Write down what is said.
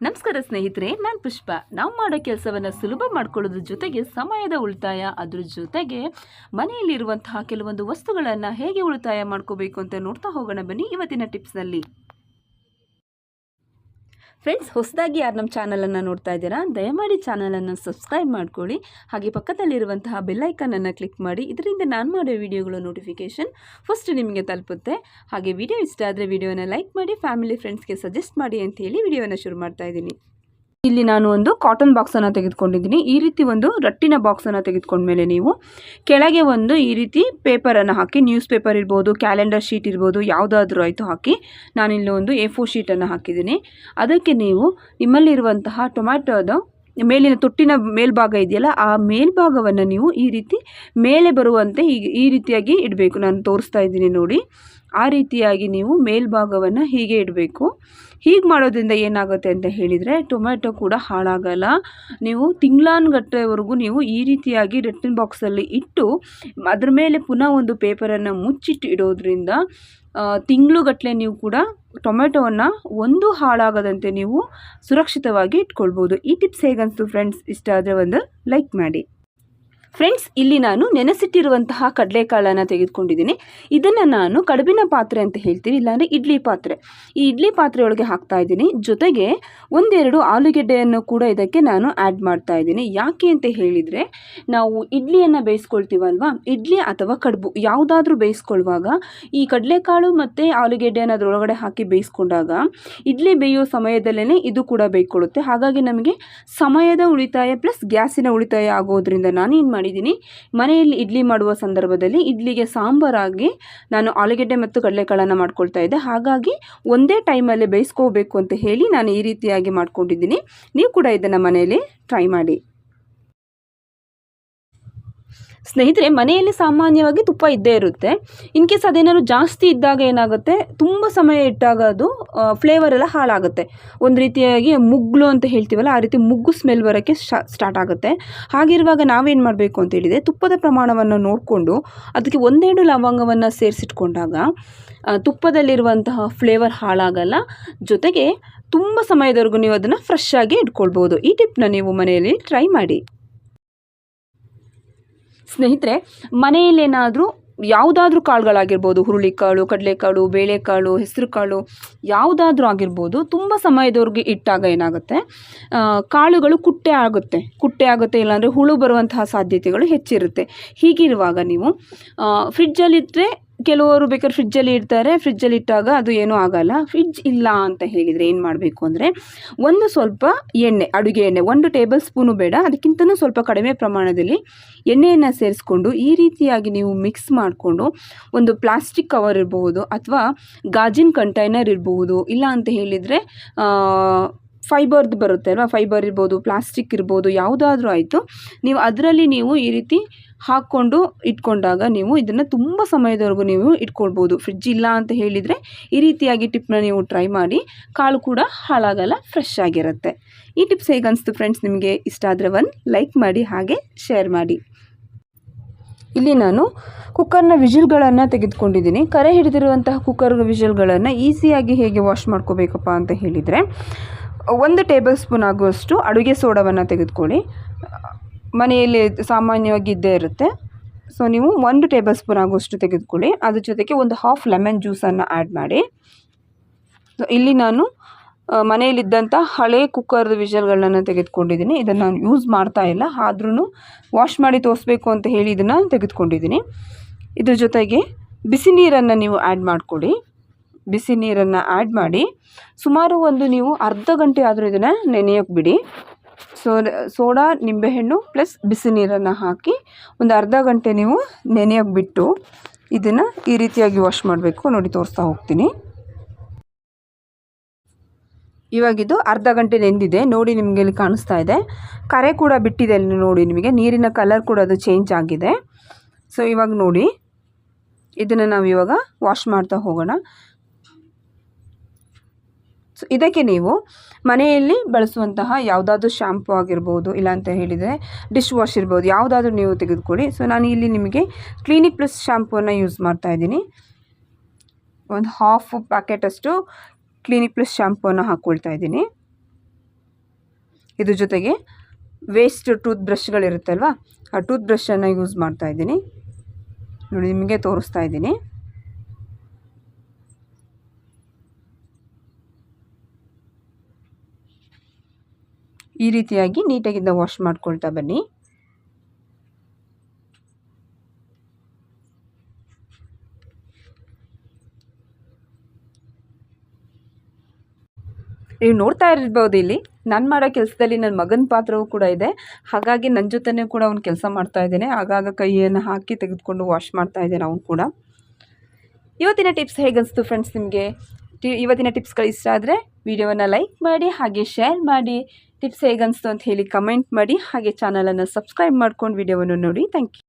ನಮಸ್ಕಾರ ಸ್ನೇಹಿತರೆ, ನಾನು ಪುಷ್ಪ. ನಾವು ಮಾಡೋ ಕೆಲಸವನ್ನು ಸುಲಭ ಮಾಡ್ಕೊಳ್ಳೋದ್ರ ಜೊತೆಗೆ ಸಮಯದ ಉಳಿತಾಯ, ಅದ್ರ ಜೊತೆಗೆ ಮನೆಯಲ್ಲಿರುವಂತಹ ಕೆಲವೊಂದು ವಸ್ತುಗಳನ್ನು ಹೇಗೆ ಉಳಿತಾಯ ಮಾಡ್ಕೋಬೇಕು ಅಂತ ನೋಡ್ತಾ ಹೋಗೋಣ ಬನ್ನಿ ಇವತ್ತಿನ ಟಿಪ್ಸ್ನಲ್ಲಿ. ಫ್ರೆಂಡ್ಸ್, ಹೊಸದಾಗಿ ಯಾರು ನಮ್ಮ ಚಾನಲನ್ನು ನೋಡ್ತಾ ಇದ್ದೀರಾ, ದಯಮಾಡಿ ಚಾನಲನ್ನು ಸಬ್ಸ್ಕ್ರೈಬ್ ಮಾಡ್ಕೊಳ್ಳಿ. ಹಾಗೆ ಪಕ್ಕದಲ್ಲಿರುವಂತಹ ಬೆಲ್ಲೈಕನನ್ನು ಕ್ಲಿಕ್ ಮಾಡಿ. ಇದರಿಂದ ನಾನು ಮಾಡೋ ವಿಡಿಯೋಗಳ ನೋಟಿಫಿಕೇಷನ್ ಫಸ್ಟ್ ನಿಮಗೆ ತಲುಪುತ್ತೆ. ಹಾಗೆ ವಿಡಿಯೋ ಇಷ್ಟ ಆದರೆ ವಿಡಿಯೋನ ಲೈಕ್ ಮಾಡಿ, ಫ್ಯಾಮಿಲಿ ಫ್ರೆಂಡ್ಸ್ಗೆ ಸಜೆಸ್ಟ್ ಮಾಡಿ ಅಂತ ಹೇಳಿ ವಿಡಿಯೋನ ಶುರು ಮಾಡ್ತಾ ಇದ್ದೀನಿ. ಇಲ್ಲಿ ನಾನು ಒಂದು ಕಾಟನ್ ಬಾಕ್ಸನ್ನು ತೆಗೆದುಕೊಂಡಿದ್ದೀನಿ. ಈ ರೀತಿ ಒಂದು ರಟ್ಟಿನ ಬಾಕ್ಸನ್ನು ತೆಗೆದುಕೊಂಡ್ಮೇಲೆ ನೀವು ಕೆಳಗೆ ಒಂದು ಈ ರೀತಿ ಪೇಪರನ್ನು ಹಾಕಿ, ನ್ಯೂಸ್ ಪೇಪರ್ ಇರ್ಬೋದು, ಕ್ಯಾಲೆಂಡರ್ ಶೀಟ್ ಇರ್ಬೋದು, ಯಾವುದಾದ್ರೂ ಆಯಿತು ಹಾಕಿ. ನಾನಿಲ್ಲಿ ಒಂದು A4 ಶೀಟನ್ನು ಹಾಕಿದ್ದೀನಿ. ಅದಕ್ಕೆ ನೀವು ನಿಮ್ಮಲ್ಲಿರುವಂತಹ ಟೊಮ್ಯಾಟೋದ ಮೇಲಿನ ತೊಟ್ಟಿನ ಮೇಲ್ಭಾಗ ಇದೆಯಲ್ಲ, ಆ ಮೇಲ್ಭಾಗವನ್ನು ನೀವು ಈ ರೀತಿ ಮೇಲೆ ಬರುವಂತೆ ಈ ರೀತಿಯಾಗಿ ಇಡಬೇಕು. ನಾನು ತೋರಿಸ್ತಾ ಇದ್ದೀನಿ ನೋಡಿ. ಆ ರೀತಿಯಾಗಿ ನೀವು ಮೇಲ್ಭಾಗವನ್ನು ಹೀಗೆ ಇಡಬೇಕು. ಹೀಗೆ ಮಾಡೋದ್ರಿಂದ ಏನಾಗುತ್ತೆ ಅಂತ ಹೇಳಿದರೆ ಟೊಮ್ಯಾಟೊ ಕೂಡ ಹಾಳಾಗಲ್ಲ. ನೀವು ತಿಂಗಳಾನುಗಟ್ಟಲೆವರೆಗೂ ನೀವು ಈ ರೀತಿಯಾಗಿ ರಟ್ಟಿನ ಬಾಕ್ಸಲ್ಲಿ ಇಟ್ಟು ಅದ್ರ ಮೇಲೆ ಪುನಃ ಒಂದು ಪೇಪರನ್ನು ಮುಚ್ಚಿಟ್ಟು ಇಡೋದ್ರಿಂದ ತಿಂಗಳುಗಟ್ಟಲೆ ನೀವು ಕೂಡ ಟೊಮೆಟೊವನ್ನು ಒಂದು ಹಾಳಾಗದಂತೆ ನೀವು ಸುರಕ್ಷಿತವಾಗಿ ಇಟ್ಕೊಳ್ಬೋದು. ಈ ಟಿಪ್ಸ್ ಹೇಗನ್ನಿಸ್ತು ಫ್ರೆಂಡ್ಸ್? ಇಷ್ಟ ಆದರೆ ಒಂದು ಲೈಕ್ ಮಾಡಿ. ಫ್ರೆಂಡ್ಸ್, ಇಲ್ಲಿ ನಾನು ನೆನೆಸಿಟ್ಟಿರುವಂತಹ ಕಡಲೆಕಾಳನ್ನು ತೆಗೆದುಕೊಂಡಿದ್ದೀನಿ. ಇದನ್ನು ನಾನು ಕಡುಬಿನ ಪಾತ್ರೆ ಅಂತ ಹೇಳ್ತೀವಿ, ಇಲ್ಲಾಂದರೆ ಇಡ್ಲಿ ಪಾತ್ರೆ. ಈ ಇಡ್ಲಿ ಪಾತ್ರೆಯೊಳಗೆ ಹಾಕ್ತಾ ಇದ್ದೀನಿ. ಜೊತೆಗೆ ಒಂದೆರಡು ಆಲೂಗೆಡ್ಡೆಯನ್ನು ಕೂಡ ಇದಕ್ಕೆ ನಾನು ಆ್ಯಡ್ ಮಾಡ್ತಾ ಇದ್ದೀನಿ. ಯಾಕೆ ಅಂತ ಹೇಳಿದರೆ, ನಾವು ಇಡ್ಲಿಯನ್ನು ಬೇಯಿಸ್ಕೊಳ್ತೀವಲ್ವ, ಇಡ್ಲಿ ಅಥವಾ ಕಡುಬು ಯಾವುದಾದ್ರೂ ಬೇಯಿಸ್ಕೊಳ್ಳುವಾಗ ಈ ಕಡಲೆಕಾಳು ಮತ್ತು ಆಲೂಗೆಡ್ಡೆಯನ್ನು ಅದರೊಳಗಡೆ ಹಾಕಿ ಬೇಯಿಸ್ಕೊಂಡಾಗ ಇಡ್ಲಿ ಬೇಯೋ ಸಮಯದಲ್ಲೇ ಇದು ಕೂಡ ಬೇಯ್ಕೊಳ್ಳುತ್ತೆ. ಹಾಗಾಗಿ ನಮಗೆ ಸಮಯದ ಉಳಿತಾಯ ಪ್ಲಸ್ ಗ್ಯಾಸಿನ ಉಳಿತಾಯ ಆಗೋದ್ರಿಂದ ನಾನು ಏನು ಮಾಡಿದ್ದೀನಿ, ಮನೆಯಲ್ಲಿ ಇಡ್ಲಿ ಮಾಡುವ ಸಂದರ್ಭದಲ್ಲಿ ಇಡ್ಲಿಗೆ ಸಾಂಬಾರಾಗಿ ನಾನು ಆಲೂಗೆಡ್ಡೆ ಮತ್ತು ಕಡಲೆಕಾಳನ್ನು ಮಾಡ್ಕೊಳ್ತಾ ಇದ್ದೆ. ಹಾಗಾಗಿ ಒಂದೇ ಟೈಮಲ್ಲಿ ಬೇಯಿಸ್ಕೋಬೇಕು ಅಂತ ಹೇಳಿ ನಾನು ಈ ರೀತಿಯಾಗಿ ಮಾಡ್ಕೊಂಡಿದ್ದೀನಿ. ನೀವು ಕೂಡ ಇದನ್ನು ಮನೆಯಲ್ಲಿ ಟ್ರೈ ಮಾಡಿ. ಸ್ನೇಹಿತರೆ, ಮನೆಯಲ್ಲಿ ಸಾಮಾನ್ಯವಾಗಿ ತುಪ್ಪ ಇದ್ದೇ ಇರುತ್ತೆ. ಇನ್ ಕೇಸ್ ಅದೇನಾದ್ರು ಜಾಸ್ತಿ ಇದ್ದಾಗ ಏನಾಗುತ್ತೆ, ತುಂಬ ಸಮಯ ಇಟ್ಟಾಗ ಅದು ಫ್ಲೇವರ್ ಎಲ್ಲ ಹಾಳಾಗುತ್ತೆ. ಒಂದು ರೀತಿಯಾಗಿ ಮುಗ್ಲು ಅಂತ ಹೇಳ್ತೀವಲ್ಲ, ಆ ರೀತಿ ಮುಗ್ಗು ಸ್ಮೆಲ್ ಬರೋಕ್ಕೆ ಸ್ಟಾರ್ಟ್ ಆಗುತ್ತೆ. ಹಾಗಿರುವಾಗ ನಾವೇನು ಮಾಡಬೇಕು ಅಂತ ಹೇಳಿದರೆ, ತುಪ್ಪದ ಪ್ರಮಾಣವನ್ನು ನೋಡಿಕೊಂಡು ಅದಕ್ಕೆ ಒಂದೆರಡು ಲವಂಗವನ್ನು ಸೇರಿಸಿಟ್ಕೊಂಡಾಗ ತುಪ್ಪದಲ್ಲಿರುವಂತಹ ಫ್ಲೇವರ್ ಹಾಳಾಗಲ್ಲ. ಜೊತೆಗೆ ತುಂಬ ಸಮಯದವರೆಗೂ ನೀವು ಅದನ್ನು ಫ್ರೆಶ್ ಆಗಿ ಇಟ್ಕೊಳ್ಬೋದು. ಈ ಟಿಪ್ನ ನೀವು ಮನೆಯಲ್ಲಿ ಟ್ರೈ ಮಾಡಿ. ಸ್ನೇಹಿತರೆ, ಮನೆಯಲ್ಲೇನಾದರೂ ಯಾವುದಾದ್ರೂ ಕಾಳುಗಳಾಗಿರ್ಬೋದು, ಹುರುಳಿಕಾಳು, ಕಡಲೆಕಾಳು, ಬೇಳೆಕಾಳು, ಹೆಸರು ಕಾಳು ಯಾವುದಾದ್ರೂ ಆಗಿರ್ಬೋದು, ತುಂಬ ಸಮಯದವರೆಗೆ ಇಟ್ಟಾಗ ಏನಾಗುತ್ತೆ, ಕಾಳುಗಳು ಕುಟ್ಟೆ ಆಗುತ್ತೆ, ಇಲ್ಲಾಂದರೆ ಹುಳು ಬರುವಂತಹ ಸಾಧ್ಯತೆಗಳು ಹೆಚ್ಚಿರುತ್ತೆ. ಹೀಗಿರುವಾಗ ನೀವು ಫ್ರಿಜ್ಜಲ್ಲಿಟ್ಟರೆ, ಕೆಲವರು ಬೇಕಾದ್ರೆ ಫ್ರಿಜ್ಜಲ್ಲಿ ಇಡ್ತಾರೆ, ಫ್ರಿಜ್ಜಲ್ಲಿ ಇಟ್ಟಾಗ ಅದು ಏನೂ ಆಗಲ್ಲ. ಫ್ರಿಡ್ಜ್ ಇಲ್ಲ ಅಂತ ಹೇಳಿದರೆ ಏನು ಮಾಡಬೇಕು ಅಂದರೆ, ಒಂದು ಸ್ವಲ್ಪ ಎಣ್ಣೆ, ಅಡುಗೆ ಎಣ್ಣೆ 1 ಟೇಬಲ್ ಸ್ಪೂನು ಬೇಡ, ಅದಕ್ಕಿಂತಲೂ ಸ್ವಲ್ಪ ಕಡಿಮೆ ಪ್ರಮಾಣದಲ್ಲಿ ಎಣ್ಣೆಯನ್ನು ಸೇರಿಸ್ಕೊಂಡು ಈ ರೀತಿಯಾಗಿ ನೀವು ಮಿಕ್ಸ್ ಮಾಡಿಕೊಂಡು ಒಂದು ಪ್ಲಾಸ್ಟಿಕ್ ಕವರ್ ಇರಬಹುದು ಅಥವಾ ಗಾಜಿನ ಕಂಟೈನರ್ ಇರಬಹುದು, ಇಲ್ಲ ಅಂತ ಹೇಳಿದರೆ ಫೈಬರ್ದು ಬರುತ್ತೆ ಅಲ್ವಾ, ಫೈಬರ್ ಇರ್ಬೋದು, ಪ್ಲಾಸ್ಟಿಕ್ ಇರ್ಬೋದು, ಯಾವುದಾದ್ರೂ ಆಯಿತು. ನೀವು ಅದರಲ್ಲಿ ನೀವು ಈ ರೀತಿ ಹಾಕ್ಕೊಂಡು ಇಟ್ಕೊಂಡಾಗ ನೀವು ಇದನ್ನು ತುಂಬ ಸಮಯದವರೆಗೂ ನೀವು ಇಟ್ಕೊಳ್ಬೋದು. ಫ್ರಿಡ್ಜ್ ಇಲ್ಲ ಅಂತ ಹೇಳಿದರೆ ಈ ರೀತಿಯಾಗಿ ಟಿಪ್ನ ನೀವು ಟ್ರೈ ಮಾಡಿ. ಕಾಳು ಕೂಡ ಹಾಳಾಗಲ್ಲ, ಫ್ರೆಶ್ ಆಗಿರುತ್ತೆ. ಈ ಟಿಪ್ಸ್ ಹೇಗನ್ನಿಸ್ತು ಫ್ರೆಂಡ್ಸ್? ನಿಮಗೆ ಇಷ್ಟ ಆದರೆ ಒಂದು ಲೈಕ್ ಮಾಡಿ, ಹಾಗೆ ಶೇರ್ ಮಾಡಿ. ಇಲ್ಲಿ ನಾನು ಕುಕ್ಕರ್ನ ವಿಷಲ್ಗಳನ್ನು ತೆಗೆದುಕೊಂಡಿದ್ದೀನಿ. ಕರೆ ಹಿಡಿದಿರುವಂತಹ ಕುಕ್ಕರ್ ವಿಷಲ್ಗಳನ್ನು ಈಸಿಯಾಗಿ ಹೇಗೆ ವಾಶ್ ಮಾಡ್ಕೋಬೇಕಪ್ಪ ಅಂತ ಹೇಳಿದರೆ, 1 ಟೇಬಲ್ ಸ್ಪೂನ್ ಆಗುವಷ್ಟು ಅಡುಗೆ ಸೋಡಾವನ್ನು ತೆಗೆದುಕೊಳ್ಳಿ. ಮನೆಯಲ್ಲಿ ಸಾಮಾನ್ಯವಾಗಿ ಇದ್ದೇ ಇರುತ್ತೆ. ಸೊ ನೀವು 1 ಟೇಬಲ್ ಸ್ಪೂನ್ ಆಗುವಷ್ಟು ತೆಗೆದುಕೊಳ್ಳಿ. ಅದ್ರ ಜೊತೆಗೆ ಒಂದು ಹಾಫ್ ಲೆಮನ್ ಜ್ಯೂಸನ್ನು ಆ್ಯಡ್ ಮಾಡಿ. ಸೊ ಇಲ್ಲಿ ನಾನು ಮನೆಯಲ್ಲಿದ್ದಂಥ ಹಳೆ ಕುಕ್ಕರ್ ವಿಷಲ್ಗಳನ್ನು ತೆಗೆದುಕೊಂಡಿದ್ದೀನಿ. ಇದನ್ನು ನಾನು ಯೂಸ್ ಮಾಡ್ತಾ ಇಲ್ಲ, ಆದ್ರೂ ವಾಶ್ ಮಾಡಿ ತೋರಿಸ್ಬೇಕು ಅಂತ ಹೇಳಿ ಇದನ್ನು ತೆಗೆದುಕೊಂಡಿದ್ದೀನಿ. ಇದ್ರ ಜೊತೆಗೆ ಬಿಸಿ ನೀರನ್ನು ನೀವು ಆ್ಯಡ್ ಮಾಡಿಕೊಡಿ. ಬಿಸಿ ನೀರನ್ನು ಆ್ಯಡ್ ಮಾಡಿ ಸುಮಾರು ನೀವು ಅರ್ಧ ಗಂಟೆ ಆದರೂ ಇದನ್ನು ನೆನೆಯೋಕ್ಕೆ ಬಿಡಿ. ಸೋಡಾ, ನಿಂಬೆಹಣ್ಣು ಪ್ಲಸ್ ಬಿಸಿ ನೀರನ್ನು ಹಾಕಿ ಒಂದು ಅರ್ಧ ಗಂಟೆ ನೀವು ನೆನೆಯೋಕ್ಕೆ ಬಿಟ್ಟು ಇದನ್ನು ಈ ರೀತಿಯಾಗಿ ವಾಶ್ ಮಾಡಬೇಕು. ನೋಡಿ, ತೋರಿಸ್ತಾ ಹೋಗ್ತೀನಿ. ಇವಾಗಿದು ಅರ್ಧ ಗಂಟೆ ನೆಂದಿದೆ ನೋಡಿ, ನಿಮಗೆ ಇಲ್ಲಿ ಕಾಣಿಸ್ತಾ ಇದೆ. ಕರೆ ಕೂಡ ಬಿಟ್ಟಿದೆ ಅಲ್ಲಿ ನೋಡಿ, ನಿಮಗೆ ನೀರಿನ ಕಲರ್ ಕೂಡ ಅದು ಚೇಂಜ್ ಆಗಿದೆ. ಸೊ ಇವಾಗ ನೋಡಿ, ಇದನ್ನು ನಾವು ಇವಾಗ ವಾಶ್ ಮಾಡ್ತಾ ಹೋಗೋಣ. ಸೊ ಇದಕ್ಕೆ ನೀವು ಮನೆಯಲ್ಲಿ ಬಳಸುವಂತಹ ಯಾವುದಾದ್ರೂ ಶ್ಯಾಂಪು ಆಗಿರ್ಬೋದು, ಇಲ್ಲ ಅಂತ ಹೇಳಿದರೆ ಡಿಶ್ ವಾಶ್ ಇರ್ಬೋದು, ಯಾವುದಾದ್ರೂ ನೀವು ತೆಗೆದುಕೊಳ್ಳಿ. ಸೊ ನಾನು ಇಲ್ಲಿ ನಿಮಗೆ ಕ್ಲಿನಿಕ್ ಪ್ಲಸ್ ಶ್ಯಾಂಪೂವನ್ನು ಯೂಸ್ ಮಾಡ್ತಾಯಿದ್ದೀನಿ. ಒಂದು ಹಾಫ್ ಪ್ಯಾಕೆಟಷ್ಟು ಕ್ಲಿನಿಕ್ ಪ್ಲಸ್ ಶ್ಯಾಂಪೂವನ್ನು ಹಾಕ್ಕೊಳ್ತಾ ಇದ್ದೀನಿ. ಇದ್ರ ಜೊತೆಗೆ ವೇಸ್ಟ್ ಟೂತ್ ಬ್ರಷ್ಗಳಿರುತ್ತಲ್ವ, ಆ ಟೂತ್ ಬ್ರಷನ್ನು ಯೂಸ್ ಮಾಡ್ತಾಯಿದ್ದೀನಿ. ನೋಡಿ ನಿಮಗೆ ತೋರಿಸ್ತಾ ಇದ್ದೀನಿ. ಈ ರೀತಿಯಾಗಿ ನೀಟಾಗಿಂದ ವಾಶ್ ಮಾಡ್ಕೊಳ್ತಾ ಬನ್ನಿ. ನೀವು ನೋಡ್ತಾ ಇರ್ಬೋದು, ಇಲ್ಲಿ ನಾನು ಮಾಡೋ ಕೆಲಸದಲ್ಲಿ ನನ್ನ ಮಗನ ಪಾತ್ರವೂ ಕೂಡ ಇದೆ. ಹಾಗಾಗಿ ನನ್ನ ಜೊತೆನೇ ಕೂಡ ಅವ್ನು ಕೆಲಸ ಮಾಡ್ತಾ ಇದ್ದೇನೆ. ಆಗಾಗ ಕೈಯನ್ನು ಹಾಕಿ ತೆಗೆದುಕೊಂಡು ವಾಶ್ ಮಾಡ್ತಾ ಇದ್ದೇನೆ ಅವ್ನು ಕೂಡ. ಇವತ್ತಿನ ಟಿಪ್ಸ್ ಹೇಗನ್ನಿಸ್ತು ಫ್ರೆಂಡ್ಸ್ ನಿಮಗೆ? ಇವತ್ತಿನ ಟಿಪ್ಸ್ಗಳು ಇಷ್ಟ ಆದರೆ ವಿಡಿಯೋವನ್ನು ಲೈಕ್ ಮಾಡಿ, ಹಾಗೆ ಶೇರ್ ಮಾಡಿ. ಟಿಪ್ಸ್ ಹೇಗನ್ನಿಸ್ತು ಅಂತ ಹೇಳಿ ಕಮೆಂಟ್ ಮಾಡಿ, ಹಾಗೆ ಚಾನಲನ್ನು ಸಬ್ಸ್ಕ್ರೈಬ್ ಮಾಡ್ಕೊಂಡು ವಿಡಿಯೋವನ್ನು ನೋಡಿ. Thank you.